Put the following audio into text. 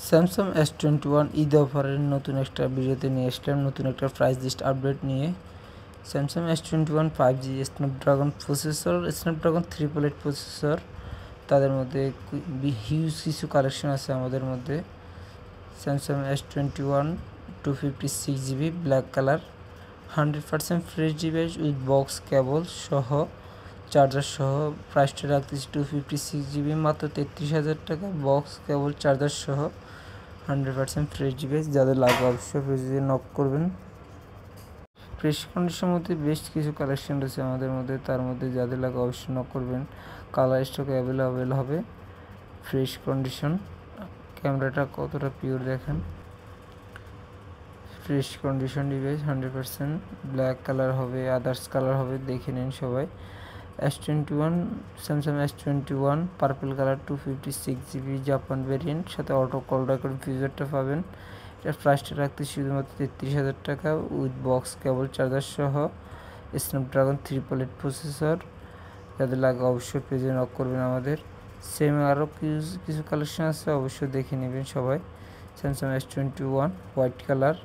Samsung S21 Eid অফারের নতুন একটা ভিডিওতে নিয়ে আসলাম, নতুন একটা প্রাইস লিস্ট আপডেট নিয়ে। Samsung S21 5G Snapdragon processor, Snapdragon 888 processor, তাদের মধ্যে হিউজ কিছু কালেকশন আছে আমাদের মধ্যে। Samsung S21 256GB black colour, 100% fresh device with box কেবল সহ, চার্জার সহ। প্রাইসটা রাখতেছি 256GB মাত্র 33,000 টাকা, বক্স কেবল চার্জার সহ, 100% ফ্রেশ ডিভাইস। যাদের লাগবে অবশ্যই পেজে নক করবেন। ফ্রেশ কন্ডিশনের মধ্যে বেশ কিছু কালেকশন রয়েছে আমাদের মধ্যে, তার মধ্যে যাদের লাগবে অবশ্যই নক করবেন। কালার স্টকে অ্যাভেলেবেল হবে। ফ্রেশ কন্ডিশন, ক্যামেরাটা কতটা পিওর দেখেন। Fresh condition device, 100% black colour হবে, আদার্স কালার হবে, দেখে নিন সবাই। S21 Samsung S21 purple colour 256GB Japan variant, সাথে অটো কল রেকর্ড ফিচারটা পাবেন। এটার প্রাইসটা রাখতে শুধুমাত্র 33,000 টাকা উইথ বক্স কেবল চার্জার সহ, স্ন্যাপড্রাগন 888 প্রসেসর। যাদের লাগে অবশ্যই পেজে নক করবেন আমাদের। সেম আরও কিছু কালেকশন আছে, অবশ্যই দেখে নেবেন সবাই। Samsung S21 white colour,